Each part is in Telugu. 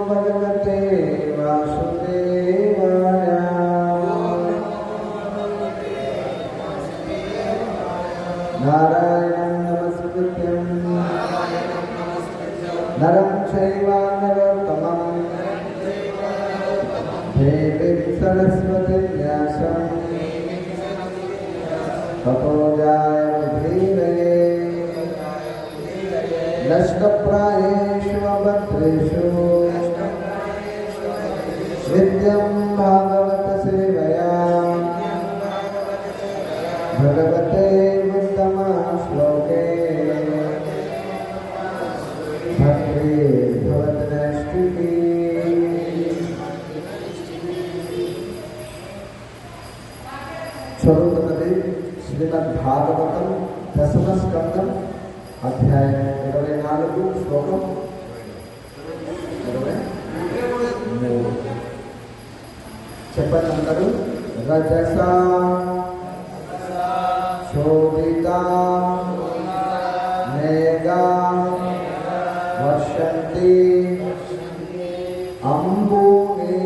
भगवते वासुदेवाय। नारायणं नमस्कृत्यं नरं चैव नरोत्तमं देवीं सरस्वतीं व्यासं ततो जयमुदीरये। नष्टप्रायेषु अभद्रेषु नित्यं भागवत सेवया भगवते उत्तमा श्लोके भक्तिर्भवद्नष्टिकी। చదువుతున్నది శ్రీమద్ భాగవతం దశమ స్కందం అధ్యాయం 24 శ్లోకం 23. చెప్పండి అందరూ. రజసా శోభితా మేఘా వర్షంతి అంబూని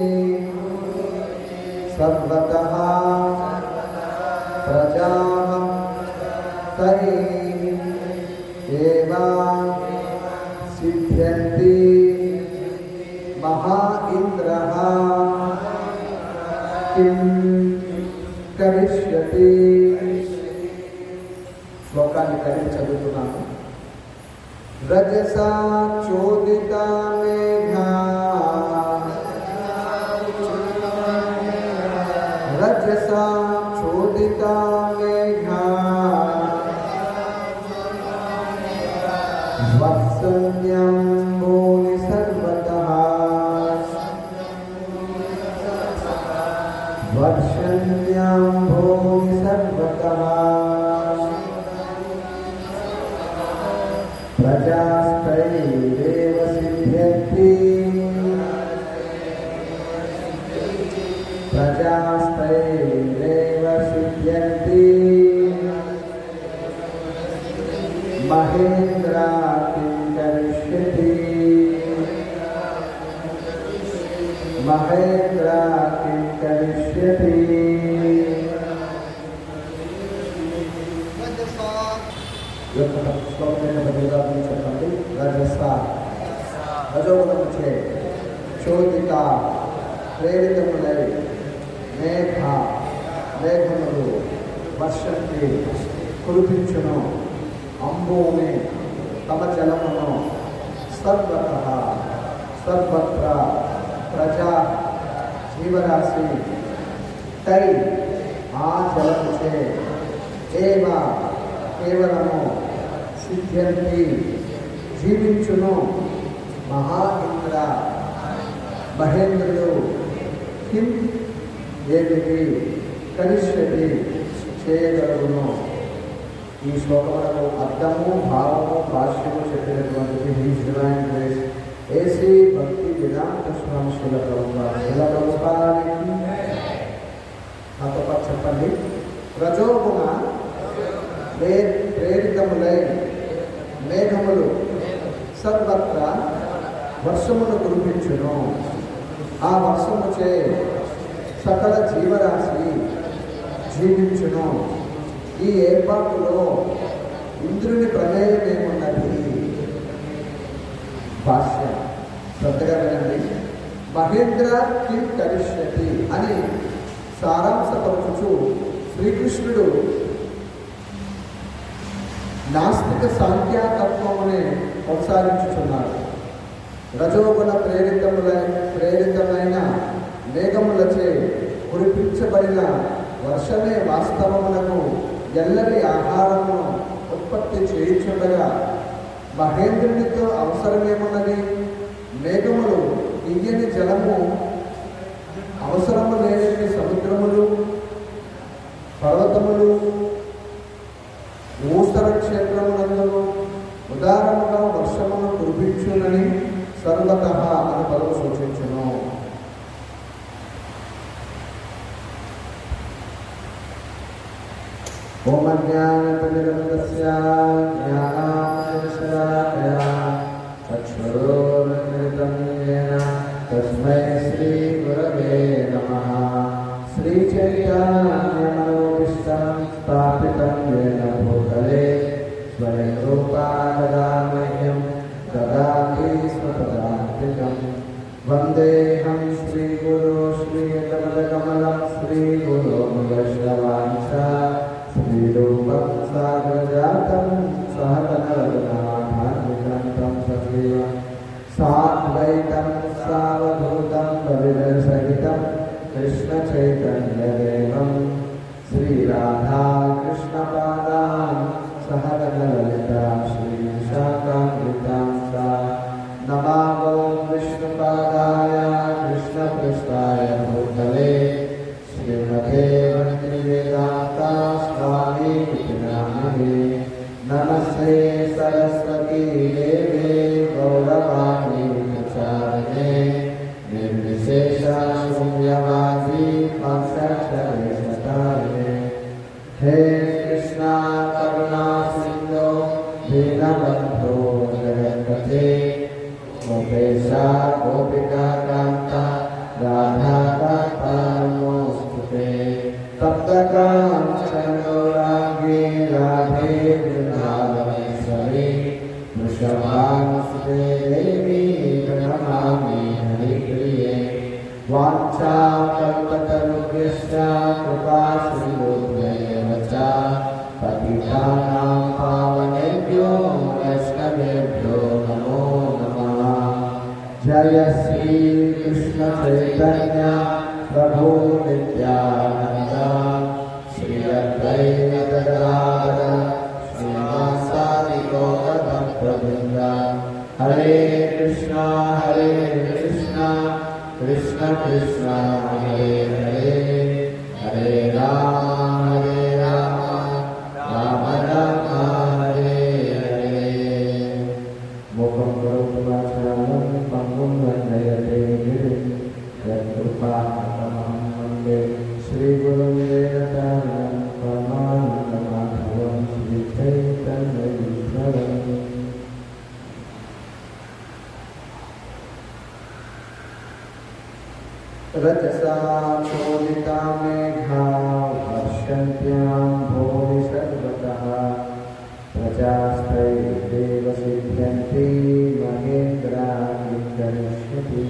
సర్వతః ప్రజా తై ఏవ సిద్ధ్యంతి మహా ఇంద్రః కిం కరిష్యతి. శ్లోకాన్ని కలిపి చదువుతున్నాను. రజసా చోదిత మేఘా రజసా చోదిత మేఘా వర్షన్యం భూమి సర్వతః వర్షన్యం భూమి సర్వతః ప్రజాస్తైరేవ సిద్ధ్యంతి ప్రజాస్తైరేవ సిద్ధ్యంతి మహేంద్ర కిం కరిష్యతి మహేంద్ర కిం కరిష్యతి. చెప్పండి. రజస రజోగుణముచే చోదిత ప్రేరితములై మేఘ మేఘములు వర్షంతి కురిపించును అంబూని తమ జలమును సర్వతః సర్వత్ర ప్రజా జీవరాశి తై ఆ జలముచే ఏవ కేవలము సిద్ధ్యంతి జీవించును మహా ఇంద్ర మహేంద్రుడు కిం ఏమిటి కరిష్యతి చేయగలుగును. ఈ శ్లోకములకు అర్థము భావము భాష్యము చెప్పినటువంటి హీస్ డివైన్ గ్రేస్ ఏసీ భక్తి వేదాంత స్వామి శిల ప్రభుపానికి. నాతో పాటు చెప్పండి. రజోగుణ ప్రేరితములై మేఘములు సర్వత్ర వర్షమును కురిపించును. ఆ వర్షముచే సకల జీవరాశి జీవించును. ఈ ఏర్పాటులో ఇంద్రుని ప్రమేయం ఏమున్నది? భాష్యం శ్రద్ధగా వినండి. మహేంద్ర కిం కరిష్యతి అని సారాంశపరచుచు శ్రీకృష్ణుడు నాస్తిక సాంఖ్యాతత్వమునే కొనసాగించుచున్నాడు. రజోగుణ ప్రేరితమైన మేఘములచే కురిపించబడిన వర్షమే వాస్తవములకు ఎల్లరి ఆహారమును ఉత్పత్తి చేయుచుండగా మహేంద్రునితో అవసరమేమున్నది? మేఘములు తీయని జలము, అవసరము లేని సముద్రములు, పర్వతములు, ఊసర క్షేత్రములందును ఉదారముగా వర్షమును కురిపించునని సర్వతః అని పదము సూచించును. ఓం జ్ఞానతిమిరమితస్య జ్ఞానాంజనశలాకయా చక్షురున్మిలితం యేన स्वपदान्तिकं वन्देऽहं श्रीगुरो श्रीकमलकमलं श्रीगुरो वैष्णवांश श्रीरूपं साग्रजातं सहगणरघुनाथान्वितं तं सजीव साद्वैतं सावधूतं कविरसहितं कृष्णचैतन्यदेवं श्रीराधा कृष्णपादान् सहगणललिता श्रीशाखान्वितां सा नमामो विष्णुपादाय कृष्णपृष्ठाय भूतले श्रीमते भक्तिवेदान्ता स्वामीति नामिने नमस्ते सरस्वती देवे गौरवाणी प्रचारिणे निर्विशेषा शून्यवादी पंचाक्षरेशतारिणे हे कृष्णा करुणा सिन्धो दीनबन्धो जगत्पते गोपेशा गोपिका कान्ता राधा नमोस्तुते तप्तकाञ्चन गौराङ्गी राधे वृन्दावनेश्वरी वृषभानुसुते देवी प्रणमामि हरिप्रिये वाञ्छाकल्पतरुभ्यश्च कृपासिन्धुभ्येव च पतितानां पावनेभ्यो वैष्णवेभ्यो नमो नमः। जय श्री कृष्ण चैतन्य प्रभु नित्यानंद श्री अद्वैत गदाधर श्रीवासादि गौरभक्तवृंद हरे कृष्णा कृष्ण कृष्ण हरे हरे हरे राम राम राम हरे हरे। मुखं करोतु वाचालं पङ्गुं वन्दयते गिरिं यत्कृपातमहं वन्दे श्रीगुरुं देवतानं परमानन्दमाधवं श्रीचैतन्यईश्वरम्। रजसा चोदिता मेघा वर्षन्त्यां भूरि सर्वतः प्रजास्तैर्देव सिद्ध्यन्ति महेन्द्राणि करिष्यति।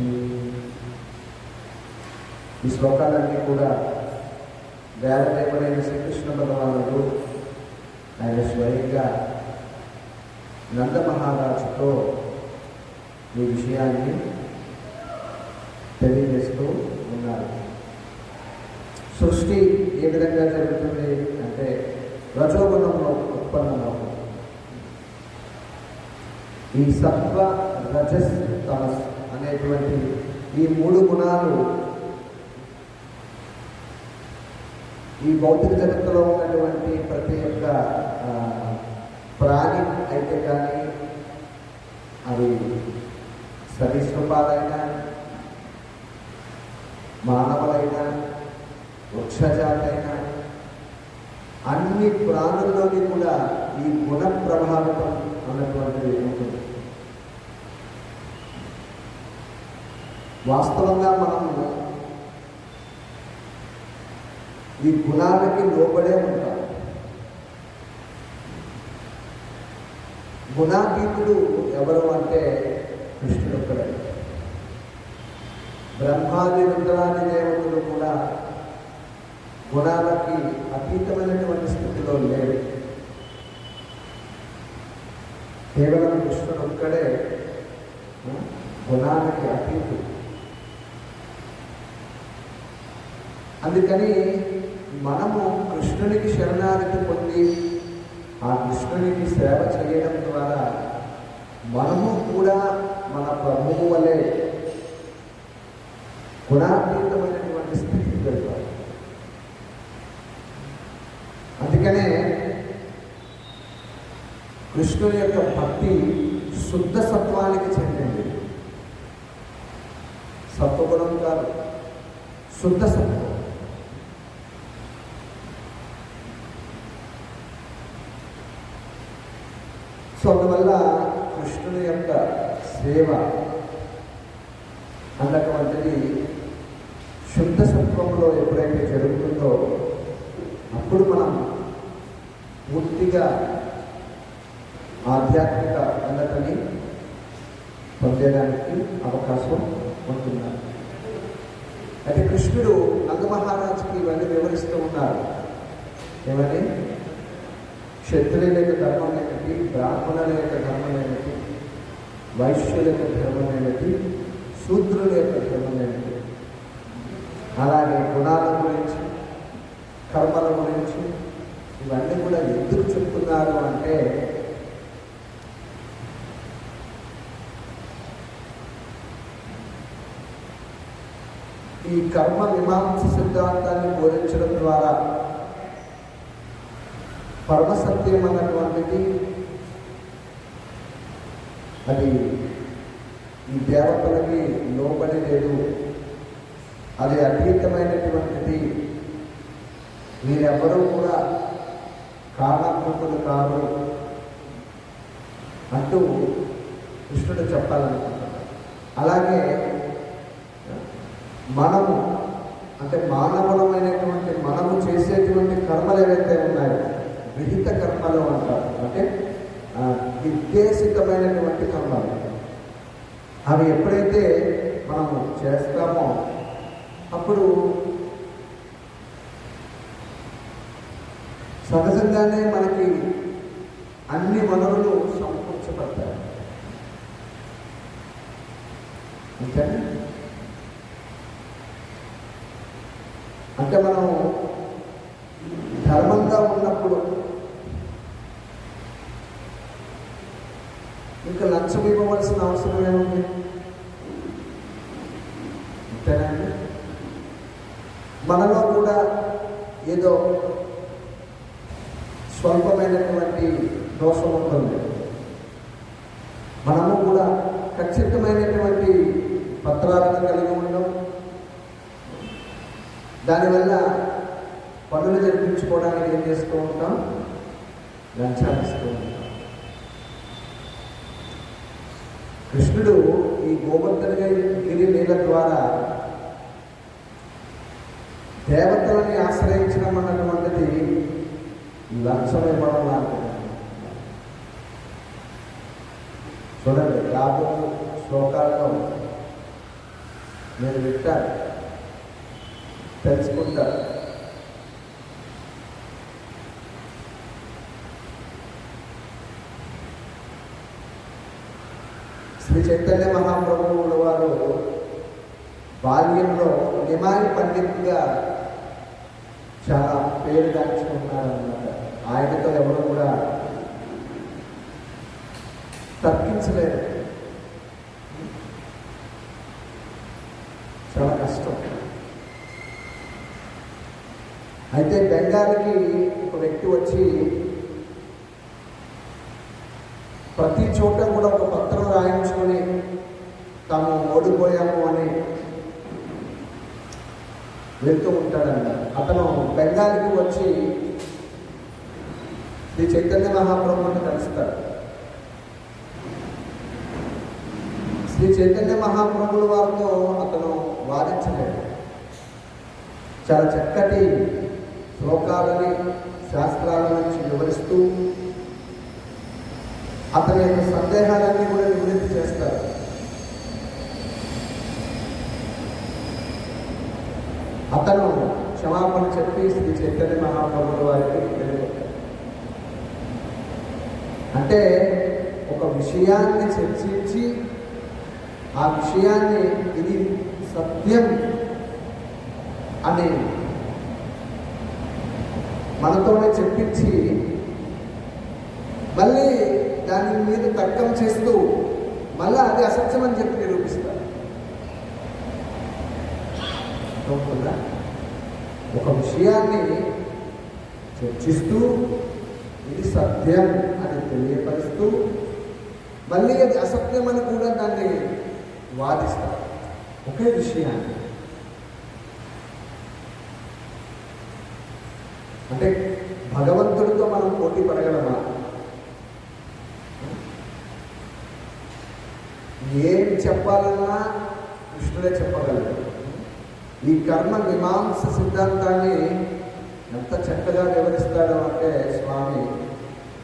ఈ శ్లోకాలన్నీ కూడా వేదదేవుడైన శ్రీకృష్ణ భగవానుడు ఆయన స్వయంగా నంద మహారాజుతో ఈ విషయాన్ని తెలియజేస్తూ ఉన్నారు. సృష్టి ఏ విధంగా జరుగుతుంది అంటే రజోగుణంలో ఉత్పన్నమవుతుంది. ఈ సత్వ రజస్ తమస్ అనేటువంటి ఈ మూడు గుణాలు ఈ భౌతిక జగత్తులో ఉన్నటువంటి ప్రతి ఒక్క ప్రాణి అయితే కానీ అవి సరీసృపాలైనా మానవులైనా వృక్షజాతైనా అన్ని ప్రాణుల్లోని కూడా ఈ గుణ ప్రభావితం అన్నటువంటిది ఉంటుంది. వాస్తవంగా మనము ఈ గుణాలకి లోబడే ఉంటాం. గుణాతీతుడు ఎవరు అంటే కృష్ణుడు ఒక్కడే. బ్రహ్మాది రుద్రాది దేవతలు కూడా గుణాలకి అతీతమైనటువంటి స్థితిలో లేరు. కేవలం కృష్ణుడు ఒక్కడే గుణాలకి అతీతుడు. అందుకని మనము కృష్ణునికి శరణాగతి పొంది ఆ కృష్ణునికి సేవ చేయడం ద్వారా మనము కూడా మన ప్రభువు వలె గుణాతీతమైనటువంటి స్థితికి వెళ్తాం. అందుకనే కృష్ణుని యొక్క భక్తి శుద్ధ సత్వానికి చెందింది. సత్వగుణం కాదు, శుద్ధ సత్వం. సో అందువల్ల కృష్ణుని యొక్క సేవ అన్నటువంటిది శుద్ధ సత్వంలో ఎప్పుడైతే జరుగుతుందో అప్పుడు మనం పూర్తిగా ఆధ్యాత్మిక ఉన్నతని పొందేదానికి అవకాశం ఉంటున్నారు. అయితే కృష్ణుడు నంద మహారాజుకి ఇవన్నీ వివరిస్తూ ఉన్నారు. ఏమని? క్షత్రియుల యొక్క ధర్మం ఏమిటి, బ్రాహ్మణుల యొక్క ధర్మం ఏమిటి, వైశ్యుల యొక్క ధర్మం ఏమిటి, శూద్రుల యొక్క ధర్మం ఏమిటి, అలాగే గుణాల గురించి, కర్మల గురించి ఇవన్నీ కూడా ఎందుకు చెప్తున్నారు అంటే ఈ కర్మ మీమాంస సిద్ధాంతాన్ని బోధించడం ద్వారా పరమసత్యం అన్నటువంటిది అది ఈ దేవతలకి లోబడి లేదు, అది అతీతమైనటువంటిది, మీరెవ్వరూ కూడా కారణభూతులు కాదు అంటూ కృష్ణుడు చెప్పాలనుకుంటున్నాడు. అలాగే మనము అంటే మానవులమైనటువంటి మనము చేసేటువంటి కర్మలు ఏవైతే ఉన్నాయో విహిత కర్మలు అంటారు, అంటే నిర్దేశితమైనటువంటి కర్మలు, అవి ఎప్పుడైతే మనము చేస్తామో అప్పుడు సహజంగానే మనకి అన్ని వనరులు సమకూర్చబడతాయి. అంతేనా? అంటే మనం ధర్మంగా ఉన్నప్పుడు ఇంకా లంచం ఇవ్వవలసిన అవసరం ఏముంది? అంతేనండి. మనలో కూడా ఏదో స్వల్పమైనటువంటి దోషం ఉంటుంది. మనము కూడా ఖచ్చితమైనటువంటి పత్రాలను కలిగి ఉండడం, దానివల్ల పనులు జరిపించుకోవడానికి ఏం చేస్తూ ఉంటాం? లంచాలిస్తూ ఉంటాం. కృష్ణుడు ఈ గోవర్ధనగిరి లీల ద్వారా దేవతలని ఆశ్రయించడం అన్నటువంటిది లంచం ఇవ్వడం లాంటిది. చూడండి, రాబో శ్లోకాల్లో మీరు వింటారు, తెలుసుకుంటారు. శ్రీ చైతన్య మహాప్రభువుల వారు బాల్యంలో నిమాయి పండితుడిగా చాలా పేరు దాచుకున్నారన్నమాట. ఆయనతో ఎవరు కూడా తర్కించలేదు. చాలా కష్టం. అయితే బెంగాల్కి ఒక వ్యక్తి వచ్చి ప్రతి చోట కూడా ఒక పత్రం రాయించుకొని తాము ఓడిపోయాము అని వెళ్తూ ఉంటాడంట. అతను బెంగాల్కి వచ్చి శ్రీ చైతన్య మహాప్రభువుని కలుస్తాడు. శ్రీ చైతన్య మహాప్రభువుల వారితో అతను వాదించలేడు. చాలా చక్కటి శ్లోకాలని శాస్త్రాల నుంచి వివరిస్తూ అతని యొక్క సందేహాలన్నీ కూడా నివృత్తి చేస్తారు. అతను క్షమాపణ చెప్పి శ్రీ చైతన్య మహాప్రభుల వారికి వెళ్ళిపోతాడు. అంటే ఒక విషయాన్ని చర్చించి ఆ విషయాన్ని ఇది సత్యం అని మనతోనే చెప్పించి మళ్ళీ దాని మీద తర్కం చేస్తూ మళ్ళీ అది అసత్యం అని చెప్పి నిరూపిస్తారు. ఒక విషయాన్ని చర్చిస్తూ ఇది సత్యం అని తెలియపరుస్తూ మళ్ళీ అది అసత్యం అని కూడా దాన్ని వాదిస్తారు. ఒకే విషయాన్ని. అంటే భగవంతుడితో మనం పోటీ పడగలమా? ఏం చెప్పాలన్నా కృష్ణుడే చెప్పగలడు. ఈ కర్మ మీమాంస సిద్ధాంతాన్ని ఎంత చక్కగా వివరిస్తాడో అంటే స్వామి,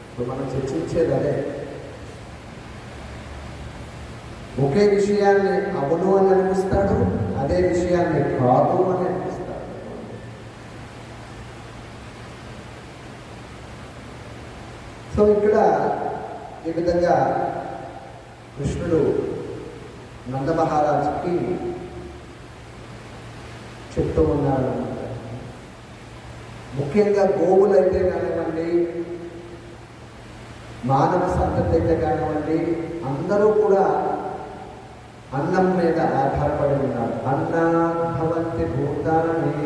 ఇప్పుడు మనం చర్చించేది అదే. ఒకే విషయాన్ని అవును అని అనిపిస్తాడు, అదే విషయాన్ని కాదు అని అనిపిస్తాడు. సో ఇక్కడ ఈ విధంగా కృష్ణుడు నందమహారాజుకి చెప్తూ ఉన్నారు. ముఖ్యంగా గోవులైతే కానివ్వండి, మానవ సంతతి అయితే కానివ్వండి, అందరూ కూడా అన్నం మీద ఆధారపడి ఉన్నారు. అన్నాత్ భవంతి భూతాని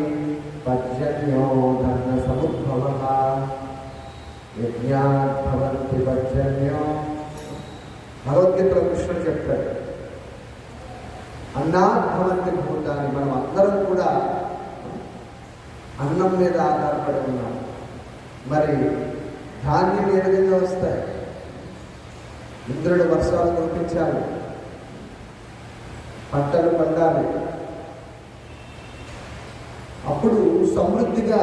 పర్జన్యో ధన సముద్భవః యజ్ఞాత్ భవంతి పర్జన్యో. భగవద్గీతలో కృష్ణుడు చెప్తాడు, అన్నాత్ భవంతి భూతాని, మనం అందరం కూడా అన్నం మీద ఆధారపడి ఉన్నాం. మరి ధాన్యం ఏ విధంగా వస్తాయి? ఇంద్రుడు వర్షాలు కురిపించాలి, పంటలు పండాలి, అప్పుడు సమృద్ధిగా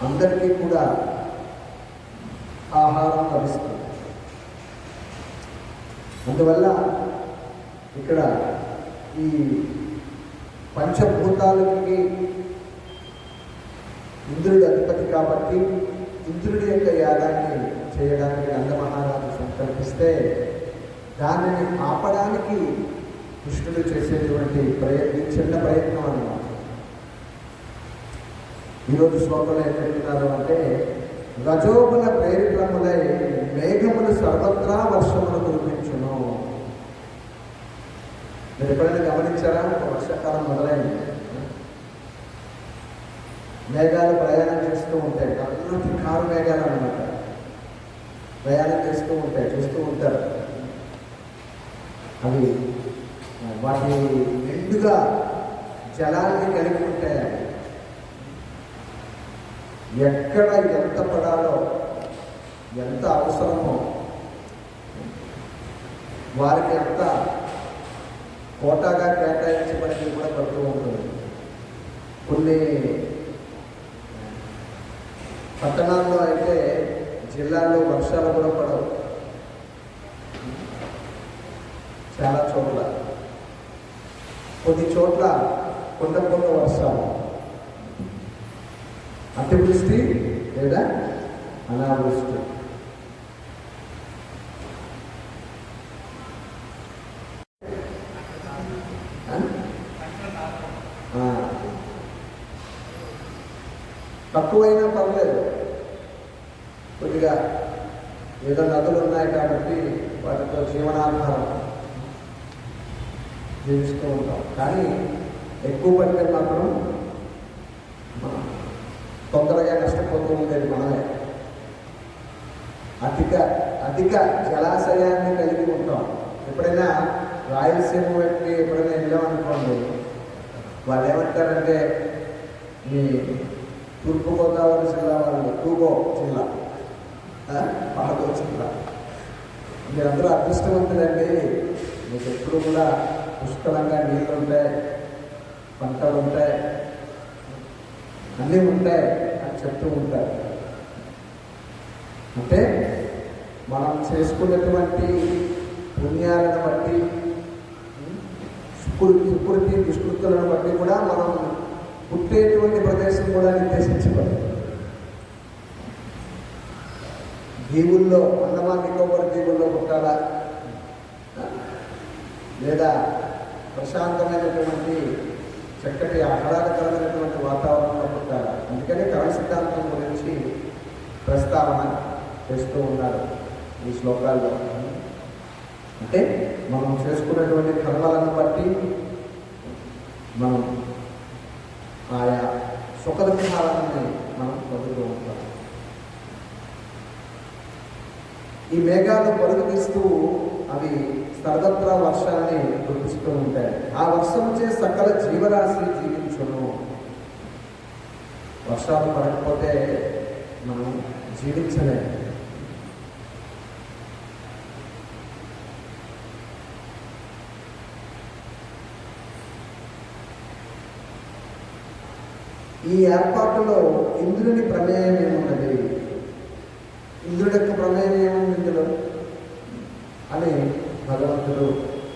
అందరికీ కూడా ఆహారం లభిస్తుంది. అందువల్ల ఇక్కడ ఈ పంచభూతాలకి ఇంద్రుడి అధిపతి కాబట్టి ఇంద్రుడి యొక్క యాగాన్ని చేయడానికి నందమహారాజు సంకల్పిస్తే దానిని ఆపడానికి కృష్ణుడు చేసేటువంటి చిన్న ప్రయత్నం అన్నమాట. ఈరోజు శ్లోకంలో ఏం చెప్తున్నారు అంటే, రజోగుణ ప్రేరితములై మేఘములు సర్వత్రా వర్షములు కురిపించును. మీరు ఎప్పుడైనా గమనించారా? వర్షాకాలం మొదలైంది, మేఘాలు ప్రయాణం చేస్తూ ఉంటాయి. అన్నటి కారు మేఘాలు అన్నమాట ప్రయాణం చేస్తూ ఉంటాయి, చూస్తూ ఉంటారు. అవి వాటి నిండుగా జలాన్ని కలిగి ఉంటాయి. ఎక్కడ ఎంత పడాలో, ఎంత అవసరమో వారికి అంత కోటాగా కేటాయించబడి కూడా పడుతూ ఉంటుంది. కొన్ని పట్టణాల్లో అయితే జిల్లాల్లో వర్షాలు కూడా పడవు. చాలా చోట్ల, కొన్ని చోట్ల కొండ వర్షాలు, అతివృష్టి లేదా అనావృష్టి. తక్కువైనా పర్లేదు, కొద్దిగా ఏదో నదులు ఉన్నాయి కాబట్టి వాటితో జీవనాధారం జీవిస్తూ ఉంటాం. కానీ ఎక్కువ పడితే మాత్రం తొందరగా నష్టపోతూ ఉండేది మనమే. అధిక జలాశయాన్ని కలిగి ఉంటాం. ఎప్పుడైనా రాయలసీమ వైపు ఎప్పుడైనా వెళ్ళామనుకోండి, వాళ్ళు ఏమంటారంటే, మీ తూర్పుగోదావరి జిల్లా వాళ్ళు తూగో జిల్లా, పాగో జిల్లా, మీరందరూ అదృష్టవంతులండి, మీకు ఎప్పుడు కూడా పుష్కలంగా నీళ్ళు ఉంటాయి, పంటలు ఉంటాయి, అన్నీ ఉంటాయి అని చెప్తూ ఉంటారు. అంటే మనం చేసుకున్నటువంటి పుణ్యాలను బట్టి, సుకృతి దుష్కృతులను బట్టి కూడా మనం పుట్టేటువంటి ప్రదేశం కూడా నిర్దేశించబడింది. దీవుల్లో, అండమాన్ నికోబార్ దీవుల్లో పుట్టాలా, లేదా ప్రశాంతమైనటువంటి చక్కటి ఆహ్లాదకరమైనటువంటి వాతావరణంలో పుట్టాలి. అందుకనే కర్మ సిద్ధాంతం గురించి ప్రస్తావన చేస్తూ ఉన్నారు ఈ శ్లోకాల్లో. అంటే మనం చేసుకున్నటువంటి కర్మలను బట్టి మనం ఆయా సుఖదుఖాలని మనం పొందుతూ ఉంటాం. ఈ మేఘాలు పరుగు తీస్తూ అవి సర్వత్రా వర్షాన్ని కురిపిస్తూ ఉంటాయి. ఆ వర్షంచే సకల జీవరాశి జీవించును. వర్షాలు పడకపోతే మనం జీవించలేము. ఈ ఏర్పాటులో ఇంద్రుని ప్రమేయం ఏమున్నది, ఇంద్రుడి యొక్క ప్రమేయం ఏముంది ఇందులో అని భగవంతుడు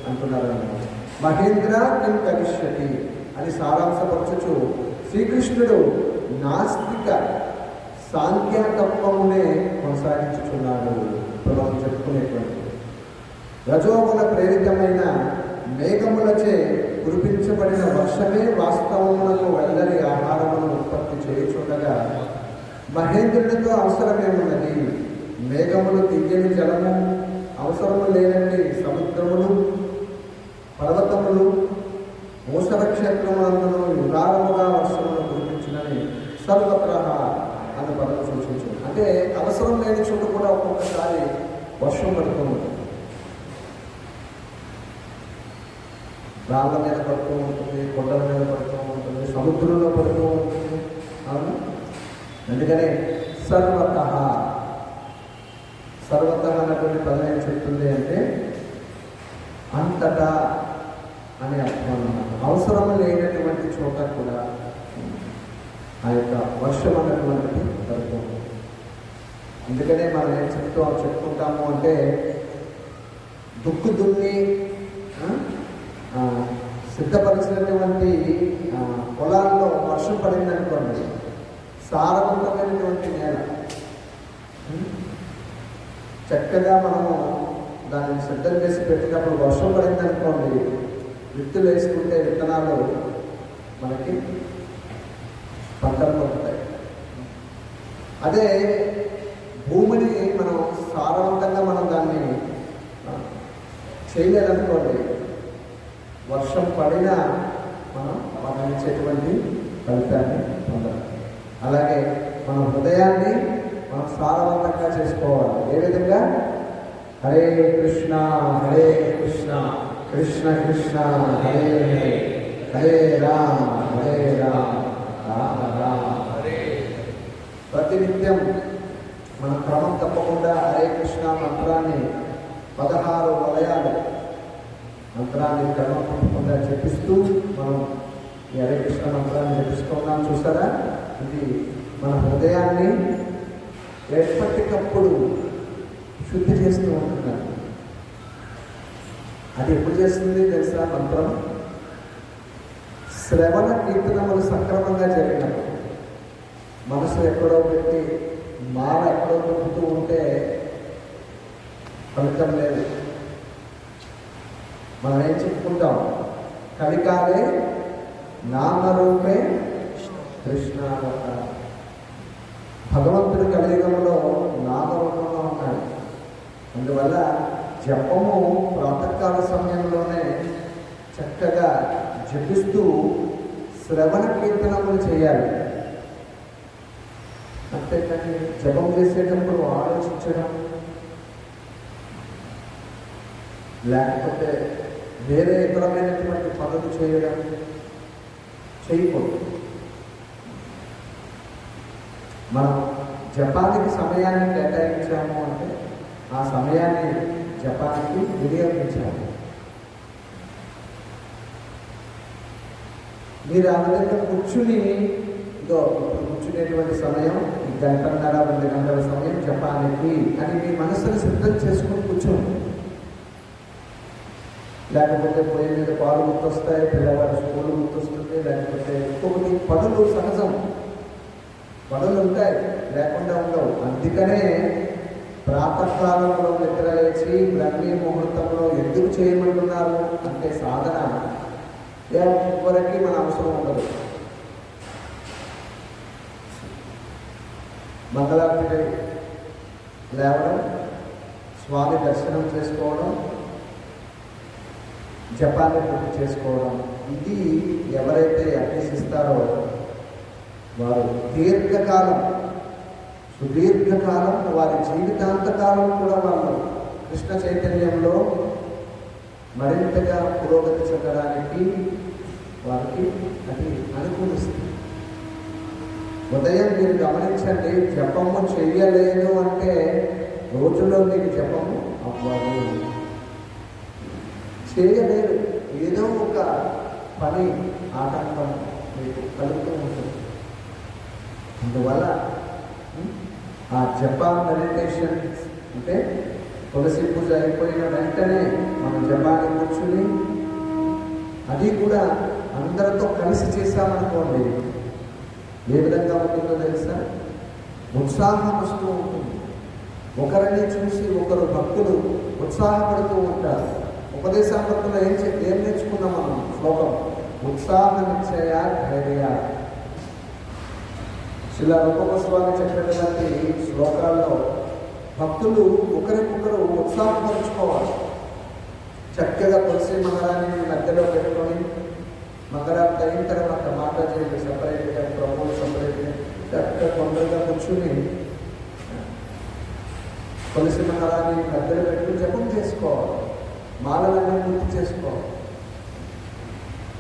అంటున్నారన్నమాట. మహేంద్ర కిం కరిష్యతి అని సారాంశపరచుచు శ్రీకృష్ణుడు నాస్తిక సాంఖ్యతత్వమునే కొనసాగించుచున్నాడు. ఇప్పుడు మనం చెప్పుకునేటువంటి రజోగుణ ప్రేరితమైన మేఘములచే కురిపించబడిన వర్షమే వాస్తవములకు వెల్లరి ఆహారమును ఉత్పత్తి చేయుచుండగా మహేంద్రుడితో అవసరమేమున్నది? మేఘములు తీయని జలము, అవసరము లేనన్ని సముద్రములు, పర్వతములు, మూసర క్షేత్రములందును యుగారముగా వర్షమును కురిపించునని సర్వత్రా అని పదం సూచించు. అంటే అవసరం లేని చోట కూడా ఒక్కొక్కసారి వర్షం పడుతూ ఉంటుంది. రాళ్ళ మీద పడుతూ ఉంటుంది, కొండల మీద పడుతూ ఉంటుంది, సముద్రంలో పడుతూ ఉంటుంది. అవును, అందుకనే సర్వత అన్నటువంటి పదం ఏం చెప్తుంది అంటే అంతటా అనే అర్థం అన్నమాట. అవసరం లేనటువంటి చోట కూడా ఆ యొక్క వర్షం అన్నటువంటిది పడుతుంది. అందుకనే మనం ఏం చెప్పుకుంటాము అంటే దుక్కు దున్ని సిద్ధపరిచినటువంటి పొలాల్లో వర్షం పడిందనుకోండి, సారవంతమైనటువంటి నేల చక్కగా మనము దాన్ని సిద్ధం చేసి పెట్టినప్పుడు వర్షం పడిందనుకోండి, విత్తులు వేసుకుంటే విత్తనాలు మనకి పంటలు పడతాయి. అదే భూమిని మనం సారవంతంగా మనం దాన్ని చేయలేదనుకోండి, వర్షం పడినా మనం ఇచ్చేటువంటి ఫలితాన్ని పొందాలి. అలాగే మన హృదయాన్ని మనం సారవంతంగా చేసుకోవాలి. ఏ విధంగా? హరే కృష్ణ హరే కృష్ణ కృష్ణ కృష్ణ హరే హరే హరే రామ రామ రామ హరే. ప్రతినిత్యం మన క్రమం తప్పకుండా హరే కృష్ణ మంత్రాన్ని 16 వలయాలు మంత్రాన్ని క్రమం తప్పకుండా జపిస్తూ మనం ఈ హరే కృష్ణ మంత్రాన్ని జపిస్తున్నాం. చూసారా, ఇది మన హృదయాన్ని ఎప్పటికప్పుడు శుద్ధి చేస్తూ ఉంటున్నాను. అది ఎప్పుడు చేస్తుంది తెలుసా? మంత్రం శ్రవణ కీర్తనములు సక్రమంగా జరిగినప్పుడు. మనసు ఎక్కడో పెట్టి మాల ఎక్కడో దొరుకుతూ ఉంటే ఫలితం లేదు. మనం ఏం చెప్పుకుంటాం? కలికాలే నామరూపే కృష్ణావతారం. భగవంతుడి కలియుగంలో నామరూపంలో ఉన్నాడు. అందువల్ల జపము ప్రాతకాల సమయంలోనే చక్కగా జపిస్తూ శ్రవణ కీర్తనములు చేయాలి. అంతేకాని జపం చేసేటప్పుడు ఆలోచించడం, లేకపోతే వేరే ఇతరమైనటువంటి పనులు చేయడం చేయకూడదు. మనం జపానికి సమయాన్ని కేటాయించాము అంటే ఆ సమయాన్ని జపానికి వినియోగించాలి. మీరు ఆ విధంగా కూర్చుని కూర్చునేటువంటి సమయం 1 గంటన్నర 2 గంటల సమయం జపానికి అని మీ మనసును సిద్ధం చేసుకుని కూర్చోండి. లేకపోతే పొయ్యి మీద పాలు గుర్తొస్తాయి, పిల్లవాడు స్కూల్ గుర్తొస్తుంది, లేకపోతే ఇంకొకటి పనులు సహజం, పనులు ఉంటాయి, లేకుండా ఉండవు. అందుకనే ప్రాతకాలంలో నిద్ర లేచి బ్రహ్మీ ముహూర్తంలో ఎందుకు చేయమంటున్నారు అంటే సాధన ఎవరికి మన అవసరం ఉండదు. మంగళారతి లేవడం, స్వామి దర్శనం చేసుకోవడం, జపాన్ని పూర్తి చేసుకోవడం, ఇది ఎవరైతే అభ్యసిస్తారో వారు సుదీర్ఘకాలం వారి జీవితాంతకాలం కూడా వాళ్ళు కృష్ణ చైతన్యంలో మరింతగా పురోగతి చెందడానికి వారికి అది అనుకూలిస్తుంది. ఉదయం మీరు గమనించండి, జపము చెయ్యలేదు అంటే రోజులో మీకు జపము అవ్వదు, చేయలేరు. ఏదో ఒక పని ఆటంకం మీకు కలుగుతూ ఉంటుంది. అందువల్ల ఆ జప మెడిటేషన్ అంటే తులసి పూజ అయిపోయిన వెంటనే మనం జపాన్ని కూర్చుని, అది కూడా అందరితో కలిసి చేశామనుకోండి, ఏ విధంగా ఉంటుందో తెలుసా? ఉత్సాహం వస్తూ ఉంటుంది. ఒకరిని చూసి ఒకరు భక్తులు ఉత్సాహపడుతూ ఉంటారు. ఉపదేశామృతంలో ఏం నేర్చుకున్నాం మనం? శ్లోకం ఉత్సాహ నిశ్చయ ధైర్య. శిల రూప గోస్వామి చెప్పినటువంటి శ్లోకాల్లో భక్తులు ఒకరికొకరు ఉత్సాహపరుచుకోవాలి. చక్కగా తులసి మంగళాన్ని మధ్యలో పెట్టుకొని, మంగళాన్ని అయిన తర్వాత మాతాజీ సపరేట్గా, ప్రభువు సపరేట్గా చక్కగా కొందరుగా కూర్చుని తులసి మంగళాన్ని మధ్యలో పెట్టుకుని జపం చేసుకోవాలి. మాలలన్నీ పూర్తి చేసుకోవాలి.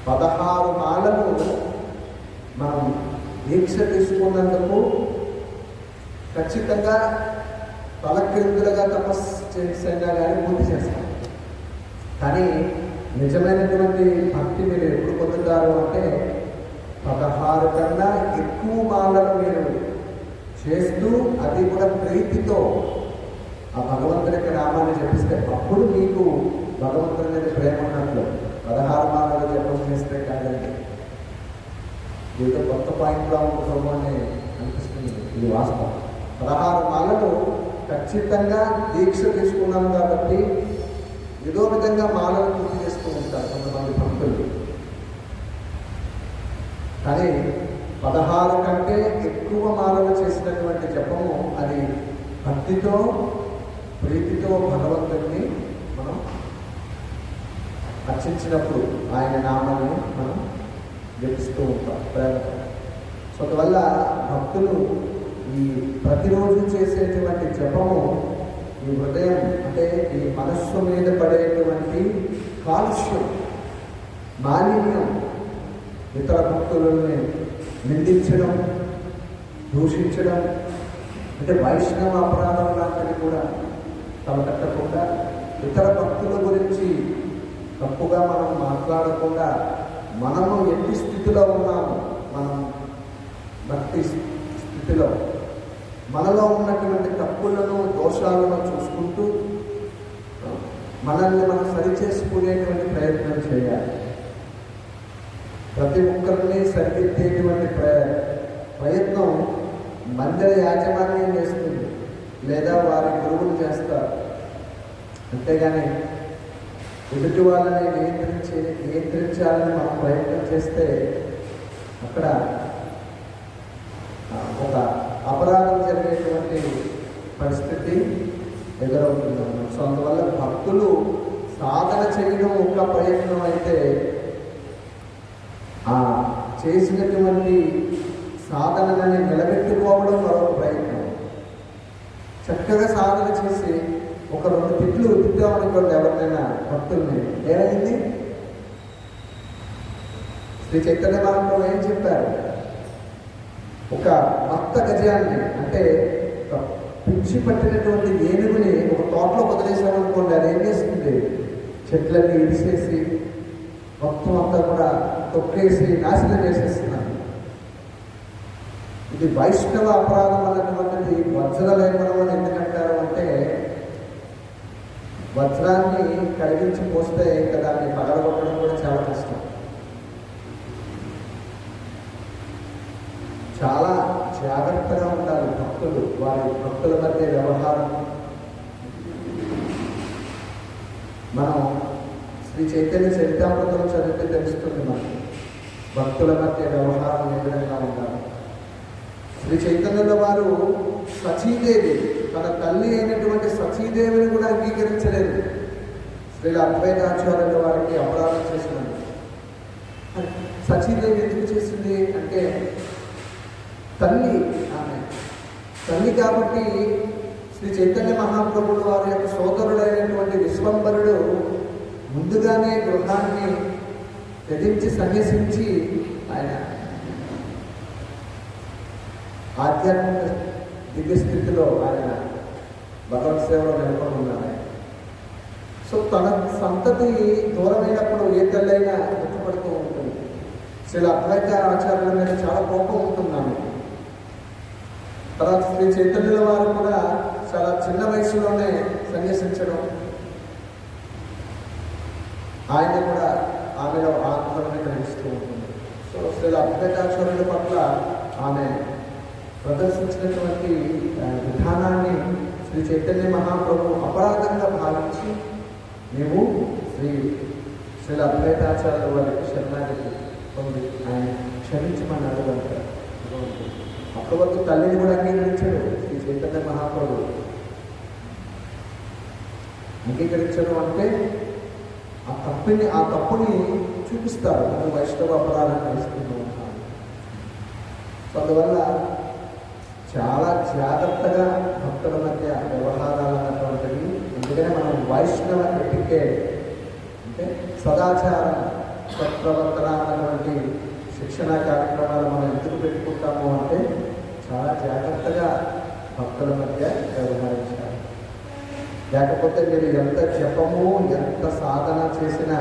16 మాలలు మనం దీక్ష తీసుకున్నందుకు ఖచ్చితంగా తలక్రిందులుగా తపస్సు చేసినా కానీ పూర్తి చేస్తాం. కానీ నిజమైనటువంటి భక్తి మీరు ఎప్పుడు పొందుతారు అంటే 16 కన్నా ఎక్కువ మాలలు మీరు చేస్తూ, అది కూడా ప్రీతితో ఆ భగవంతుడి యొక్క నామాన్ని జపిస్తే అప్పుడు మీకు భగవంతుడి మీద ప్రేమ ఉన్నట్లు. 16 మాలలు జపం చేస్తే కాదండి. ఏదో కొత్త పాయింట్లో ఉంటుందో అని అనిపిస్తుంది. ఇది వాస్తవం. 16 మాలలు ఖచ్చితంగా దీక్ష తీసుకున్నాం కాబట్టి ఏదో విధంగా మాలలు పూర్తి చేస్తూ ఉంటారు కొంతమంది భక్తులు. కానీ 16 కంటే ఎక్కువ మాలలు చేసినటువంటి జపము అది భక్తితో, ప్రీతితో భగవంతుడిని మనం అర్చించినప్పుడు ఆయన నామాన్ని మనం జపిస్తూ ఉంటాం ప్రేమతో. సో అందువల్ల భక్తులు ఈ ప్రతిరోజు చేసేటువంటి జపము ఈ హృదయం అంటే ఈ మనస్సు మీద పడేటువంటి కాలుష్యం, మాలిన్యం, ఇతర భక్తులని నిందించడం, దూషించడం, అంటే వైష్ణవ అపరాధం లాంటివి కూడా తలపెట్టకుండా, ఇతర భక్తుల గురించి తప్పుగా మనం మాట్లాడకుండా, మనము ఎట్టి స్థితిలో ఉన్నాము, మనం భక్తి స్థితిలో మనలో ఉన్నటువంటి తప్పులను, దోషాలను చూసుకుంటూ మనల్ని మనం సరిచేసుకునేటువంటి ప్రయత్నం చేయాలి. ప్రతి ఒక్కరిని సరిదిద్దేటువంటి ప్రయత్నం మందిర యాజమాన్యం చేస్తుంది, లేదా వారి గురువులు చేస్తారు. అంతేగాని ఎదుటి వాళ్ళని నియంత్రించాలని మనం ప్రయత్నం చేస్తే అక్కడ ఒక అపరాధం జరిగేటువంటి పరిస్థితి ఎదురవుతుంది. సో అందువల్ల భక్తులు సాధన చేయడం ఒక ప్రయత్నం అయితే, ఆ చేసినటువంటి సాధనని నిలబెట్టుకోవడం మరొక ప్రయత్నం. చక్కగా సాధన చేసి ఒక 2 తిట్లు తిట్టామనుకోండి ఎవరినైనా భక్తుల్ని, ఏమైంది? శ్రీ చైతన్య మహాప్రభు ఏం చెప్పారు? ఒక మత్త గజాన్ని, అంటే ఒక పిచ్చి పట్టినటువంటి ఏనుగుని ఒక తోటలో వదిలేసామనుకోండి, అది ఏం చేస్తుంది? చెట్లన్నీ ఇరిసేసి మొత్తం అంతా కూడా తొక్కేసి నాశనం చేసేస్తున్నాను. ఇది వైష్ణవ అపరాధం అన్నటువంటిది వజ్రలేపనం అని ఎందుకంటారు అంటే, వజ్రాన్ని కరిగించి పోస్తే ఇంకా దాన్ని పగలగొట్టడం కూడా చాలా కష్టం. చాలా జాగ్రత్తగా ఉండాలి భక్తులు, వారి భక్తుల మధ్య వ్యవహారం. మనం శ్రీ చైతన్య చరితామృతం చదివితే తెలుస్తుంది మనకి భక్తుల మధ్య వ్యవహారం ఏ విధంగా ఉండాలి. శ్రీ చైతన్యుల వారు సచీదేవి, తన తల్లి అయినటువంటి సచీదేవిని కూడా అంగీకరించలేదు. శ్రీ అద్వైతాచార్యుల వారికి అపరాధం చేసినది. సచీదేవి ఎందుకు చేసింది అంటే, తల్లి ఆమె తల్లి కాబట్టి శ్రీ చైతన్య మహాప్రభుడు వారి యొక్క సోదరుడైనటువంటి విశ్వంబరుడు ముందుగానే గృహాన్ని త్యజించి సన్యసించి ఆయన ఆధ్యాత్మిక దివ్యస్థితిలో ఆయన భగవత్ సేవలో నెలకొని ఉన్నాడు. సో తన సంతతి దూరమైనప్పుడు ఏ తల్లైనా దుఃఖపడుతూ ఉంటుంది. శ్రీ అద్వైత ఆచార్యుల మీద చాలా కోపం ఉంటుంది ఆమె. తర్వాత శ్రీ చైతన్యుల వారు కూడా చాలా చిన్న వయసులోనే సన్యసించడం, ఆయన కూడా ఆమెలో ఆందోళన కలిగిస్తూ ఉంటుంది. సో శ్రీ అద్వైతాచార్యుల పట్ల ఆమె ప్రదర్శించినటువంటి విధానాన్ని శ్రీ చైతన్య మహాప్రభు అపరాధంగా భావించి నీవు శ్రీ అద్వైతాచార్యుల వారికి శరణాగతి పొంది ఆయన క్షమించమన్నాడు అంటారు. అప్పటి వరకు తల్లిని కూడా అంగీకరించాడు శ్రీ చైతన్య మహాప్రభు. అంగీకరించడం అంటే ఆ తప్పుని చూపిస్తారు, మనం వైష్ణవ అపరాధం చేసుకుంటూ ఉంటాం. సో అందువల్ల చాలా జాగ్రత్తగా భక్తుల మధ్య వ్యవహారాలు అన్నటువంటివి. ఎందుకంటే మనం వైష్ణవ ఎటికేట్ అంటే సదాచారం, సత్ప్రవర్తన అన్నటువంటి శిక్షణ కార్యక్రమాలు మనం ఎందుకు పెట్టుకుంటాము అంటే చాలా జాగ్రత్తగా భక్తుల మధ్య వ్యవహరించాలి. లేకపోతే మీరు ఎంత జపము ఎంత సాధన చేసినా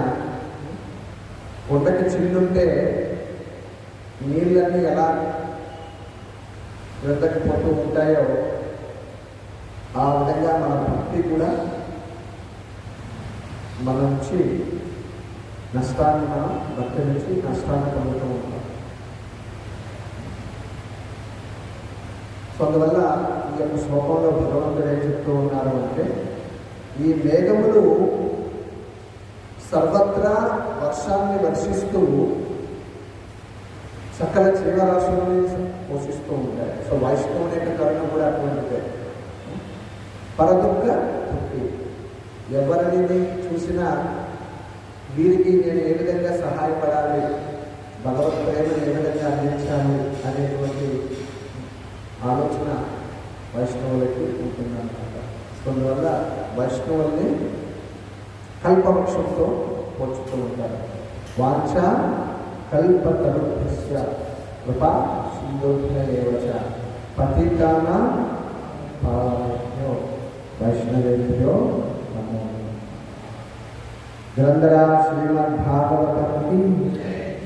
కొండకి చిల్లుంటే నీళ్ళన్నీ ఎలా వృద్ధకి పోతూ ఉంటాయో ఆ విధంగా మన భక్తి కూడా మన నుంచి నష్టాన్ని భక్తి నుంచి నష్టాన్ని పొందుతూ ఉంటాం. సో అందువల్ల ఈ యొక్క శ్లోకంలో భగవంతుడు ఏం చెప్తూ ఉన్నారు అంటే ఈ మేఘములు సర్వత్రా వర్షాన్ని వర్షిస్తూ సకల జీవరాశుల్ని పోషిస్తూ ఉంటాయి. సో వైష్ణవుని యొక్క కరుణ కూడా అటువంటిదే. పరదుఃఖ దుఃఖి, ఎవరిని చూసినా వీరికి నేను ఏ విధంగా సహాయపడాలి, భగవత్ ప్రేమను ఏ విధంగా అందించాలి అనేటువంటి ఆలోచన వైష్ణవులకి ఉంటుందన్నమాట. అందువల్ల వైష్ణవుల్ని కల్పవృక్షంతో పోల్చుతూ ఉంటారు. వాంఛ కల్పతరుభ్యశ్చ కృపా సింధుభ్యయేవచ పతితానాం పావనేభ్యో వైష్ణవేభ్యో నమో నమః. గ్రంథరా శ్రీమద్భాగవతం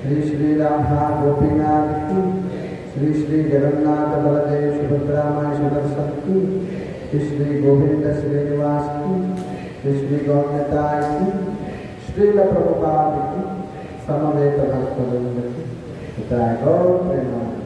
శ్రీ శ్రీరాధా గోపీనాథ్ की, श्री श्री जगन्नाथ बलदेव सुभद्रा माई सुदर्शन की, श्री गोविंद श्रीनिवास की, श्री गौण्यताय की, श्रील प्रभुपाद की, समवेत भक्तवृंद की, गौर प्रेम।